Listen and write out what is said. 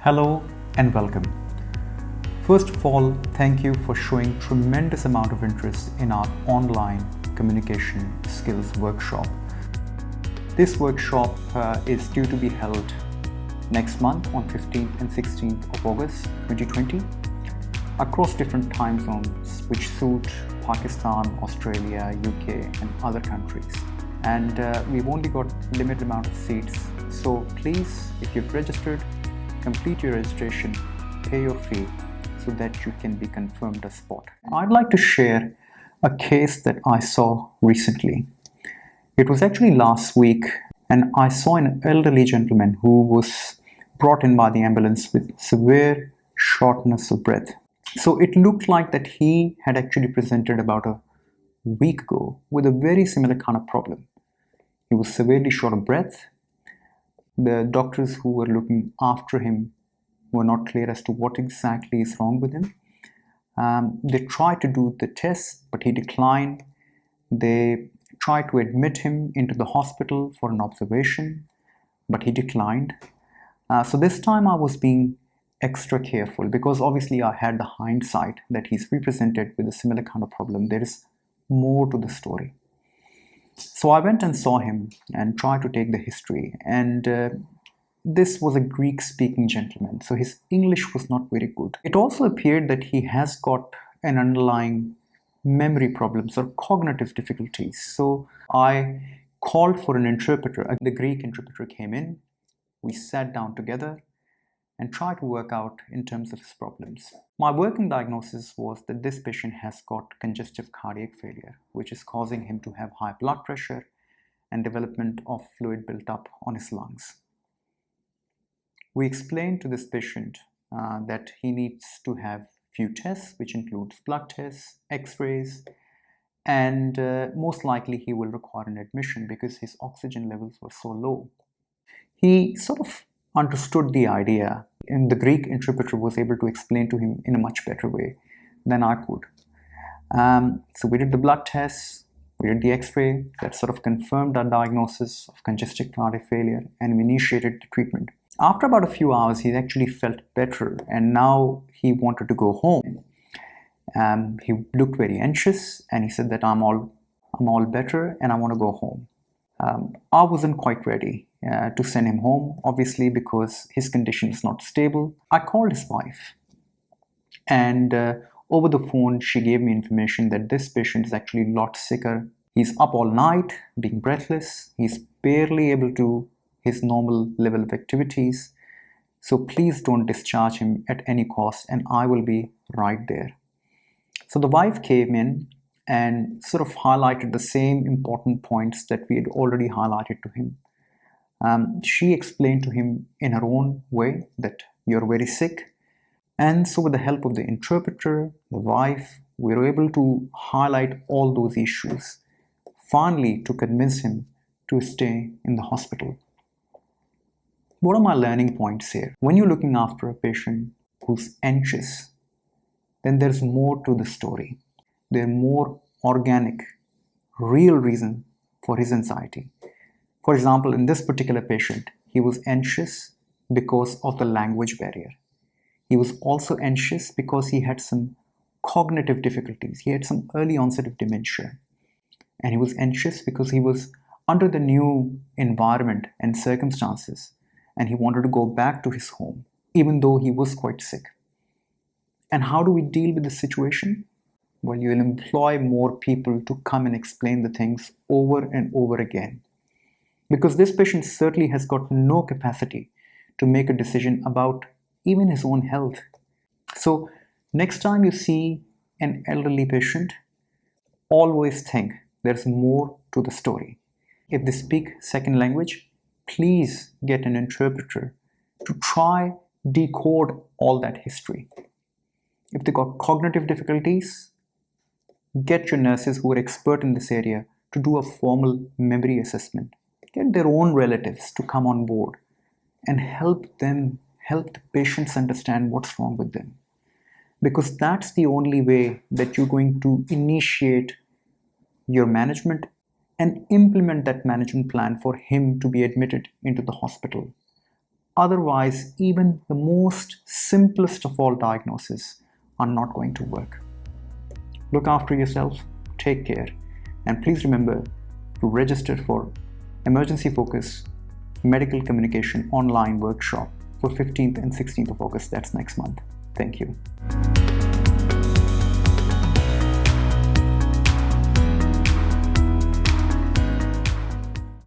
Hello and welcome. First of all, thank you for showing tremendous amount of interest in our online communication skills workshop. This workshop is due to be held next month on 15th and 16th of August 2020 across different time zones which suit Pakistan, Australia, UK and other countries. And we've only got limited amount of seats. So please, if you've registered, complete your registration, pay your fee so that you can be confirmed a spot. I'd like to share a case that I saw recently. It was actually last week, and I saw an elderly gentleman who was brought in by the ambulance with severe shortness of breath. So it looked like that he had actually presented about a week ago with a very similar kind of problem. He was severely short of breath. The doctors who were looking after him were not clear as to what exactly is wrong with him. They tried to do the test, but he declined. They tried to admit him into the hospital for an observation, but he declined. So this time I was being extra careful because obviously I had the hindsight that he's represented with a similar kind of problem. There is more to the story. So I went and saw him and tried to take the history, and this was a Greek-speaking gentleman, so his English was not very good. It also appeared that he has got an underlying memory problems or cognitive difficulties. So I called for an interpreter. The Greek interpreter came in, we sat down together and tried to work out in terms of his problems. My working diagnosis was that this patient has got congestive cardiac failure, which is causing him to have high blood pressure and development of fluid built up on his lungs. We explained to this patient that he needs to have few tests, which includes blood tests, x-rays, and most likely he will require an admission because his oxygen levels were so low. He sort of understood the idea, and the Greek interpreter was able to explain to him in a much better way than I could. So we did the blood tests, we did the x-ray that sort of confirmed our diagnosis of congestive cardiac failure, and we initiated the treatment. After about a few hours, he actually felt better, and now he wanted to go home. He looked very anxious, and he said that I'm all better and I want to go home. I wasn't quite ready to send him home, obviously, because his condition is not stable. I called his wife, and over the phone, she gave me information that this patient is actually a lot sicker. He's up all night, being breathless. He's barely able to his normal level of activities. So please don't discharge him at any cost, and I will be right there. So the wife came in and sort of highlighted the same important points that we had already highlighted to him. She explained to him in her own way that you're very sick. And so with the help of the interpreter, the wife, we were able to highlight all those issues, finally to convince him to stay in the hospital. What are my learning points here? When you're looking after a patient who's anxious, then there's more to the story. There's more organic, real reason for his anxiety. For example, in this particular patient, he was anxious because of the language barrier. He was also anxious because he had some cognitive difficulties. He had some early onset of dementia. And he was anxious because he was under the new environment and circumstances, and he wanted to go back to his home, even though he was quite sick. And how do we deal with the situation? Well, you'll employ more people to come and explain the things over and over again. Because this patient certainly has got no capacity to make a decision about even his own health. So next time you see an elderly patient, always think there's more to the story. If they speak second language, please get an interpreter to try decode all that history. If they got cognitive difficulties, get your nurses who are expert in this area to do a formal memory assessment. Get their own relatives to come on board and help the patients understand what's wrong with them. Because that's the only way that you're going to initiate your management and implement that management plan for him to be admitted into the hospital. Otherwise, even the most simplest of all diagnoses are not going to work. Look after yourself, take care, and please remember to register for Emergency Focus Medical Communication online workshop for 15th and 16th of August. That's next month. Thank you.